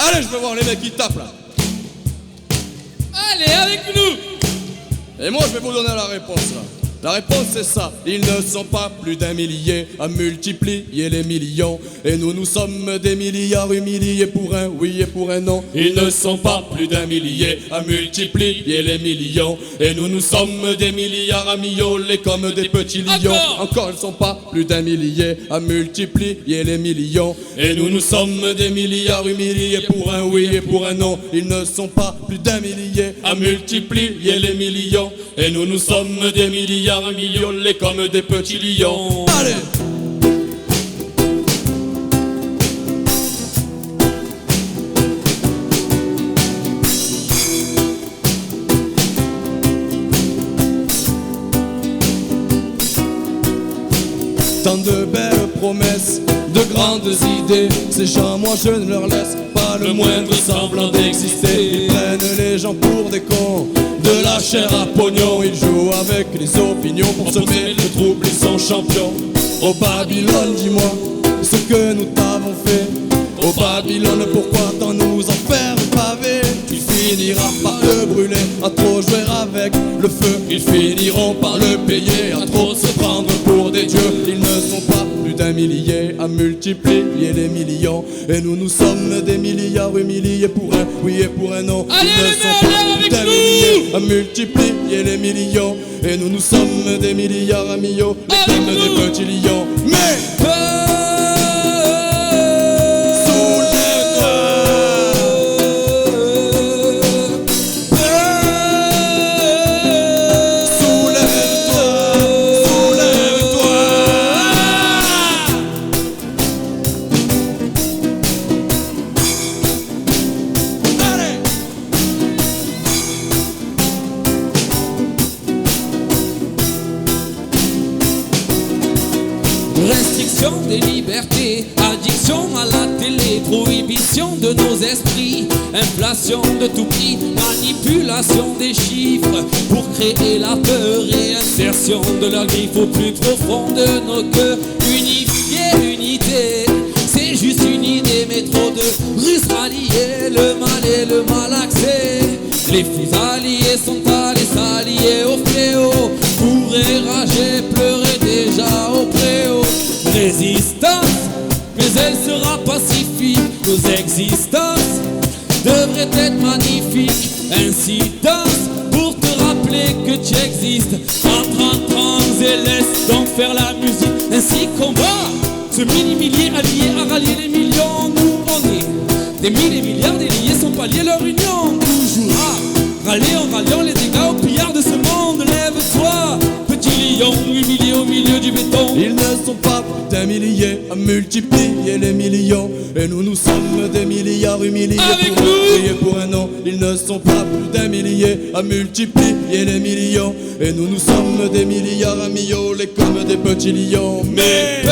Allez, je veux voir les mecs qui tapent là. Allez, avec nous. Et moi, je vais vous donner la réponse là. La réponse c'est ça, ils ne sont pas plus d'un millier à multiplier les millions. Et nous sommes des milliards humiliés pour un oui et pour un non. Ils ne sont pas plus d'un millier à multiplier les millions. Et nous sommes des milliards à miauler comme des petits lions. Encore ils ne sont pas plus d'un millier à multiplier les millions. Et nous sommes des milliards humiliés pour un oui et pour un non. Ils ne sont pas plus d'un millier à multiplier les millions. Et nous sommes des milliards à miauler comme des petits lions. Allez! Tant de belles promesses, de grandes idées. Ces gens, moi je ne leur laisse pas le moindre semblant d'exister. Ils prennent les gens pour des cons, de la chair à pognon. Ils jouent avec les opinions pour semer le trouble, ils sont champions. Au Babylone, dis-moi ce que nous t'avons fait. Au Babylone, pourquoi tant nous en faire pavé? Tu finiras par te brûler, à trop jouer avec le feu. Ils finiront par le payer, à trop se prendre pour des dieux. Ils ne sont pas plus d'un millier à multiplier les millions. Et nous sommes des milliards humiliés pour un oui et pour un non. Allez, Ils ne sont pas plus d'un millier à multiplier les millions. Et nous sommes des milliards à millions, comme des petits lions. Mais restriction des libertés, addiction à la télé, prohibition de nos esprits, inflation de tout prix, manipulation des chiffres pour créer la peur et insertion de leur griffe au plus profond de nos cœurs. Unifier, unité, c'est juste une idée, mais trop de Russes alliés, le mal et le malaxé. Les fils alliés sont allés s'allier au fléau pour érager, pleurer déjà au préau. Résistance, mais elle sera pacifique. Nos existences devraient être magnifiques. Incidence pour te rappeler que tu existes. Entre et laisse donc faire la musique. Ainsi qu'on va ce mini-millier allié à rallier les millions. Nous on est des milliers et milliards, des liés sont pas liés leur union. Toujours à râler en ralliant les dégâts aux pillards de ce monde. Lève-toi, petit lion humilié au milieu du béton. Ils ne sont pas plus d'un millier à multiplier les millions. Et nous sommes des milliards humiliés avec pour nous. un oui et pour un non. Ils ne sont pas plus d'un millier à multiplier les millions. Et nous sommes des milliards à miauler comme des petits lions. Mais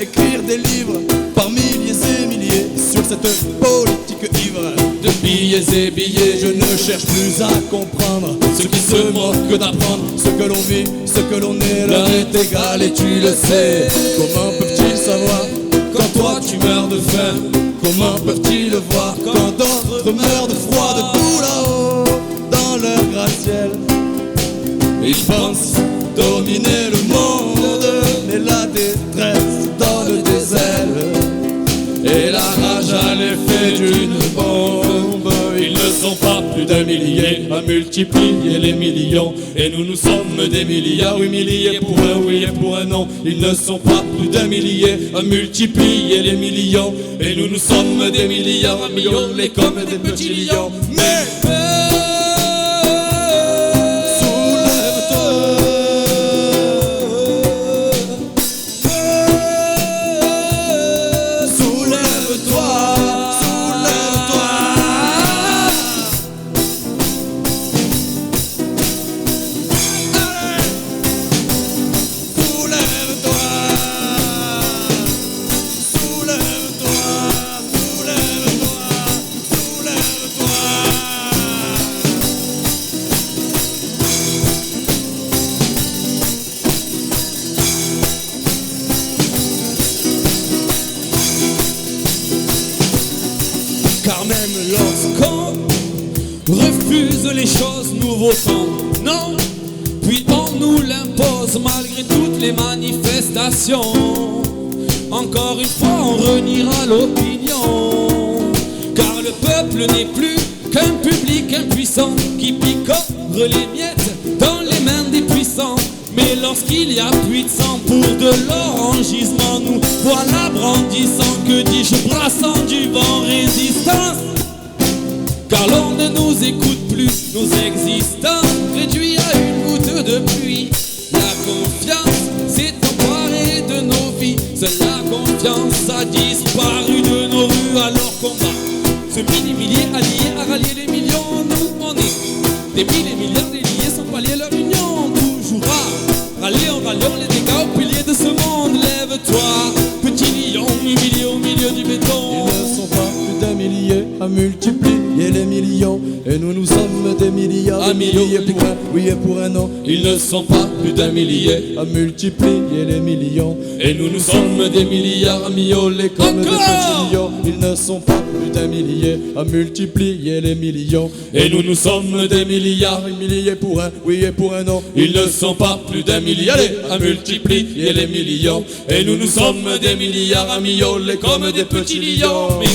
écrire des livres par milliers et milliers sur cette politique ivre de billets et billets. Je ne cherche plus à comprendre ceux qui se moquent d'apprendre. Ce que l'on vit, ce que l'on est, leur est égal et tu le sais. Comment peuvent-ils savoir quand toi tu meurs de faim? Comment peuvent-ils le voir quand d'autres meurent de froid, debout là-haut dans leur gratte-ciel? Ils pensent dominer le monde, mais la détresse donne des ailes et la rage a l'effet d'une bombe. Ils ne sont pas plus d'un millier à multiplier les millions. Et nous sommes des milliards humiliés pour un oui et pour un non. Ils ne sont pas plus d'un millier à multiplier les millions. Et nous sommes des milliards à miauler comme des petits lions. Mais Soulève-toi, Lorsqu'on refuse les choses, nous votons non, puis on nous l'impose malgré toutes les manifestations. Encore une fois, on reniera l'opinion, car le peuple n'est plus qu'un public impuissant qui picore les miettes dans les mains des puissants. Mais lorsqu'il y a plus de sang pour de l'or en gisement, nous voilà brandissant, que dis-je, brassant du vent résistance. Car l'on ne nous écoute plus, nos existences réduits à une goutte de pluie. La confiance s'est emparée de nos vies, seule la confiance a disparu de nos rues. Alors qu'on va ce mini-millier allié à rallier les millions, nous on est des milliers et milliards déliés sans pallier leur union. Toujours à rallier en ralliant les dégâts au pilier de ce monde. Lève-toi, petit lion humilié au milieu du béton. Ils ne sont pas plus d'un millier à multiplier les millions, et nous sommes des milliards, un millier pour un oui et pour un non. Ils ne sont pas plus d'un millier à multiplier les millions, et nous sommes des milliards à miauler comme des petits lions. Ils ne sont pas plus d'un millier à multiplier les millions, et nous sommes des milliards, un millier pour un oui et pour un non. Ils ne sont pas plus d'un millier à multiplier les millions, et nous sommes des milliards à miauler comme des petits lions. Mais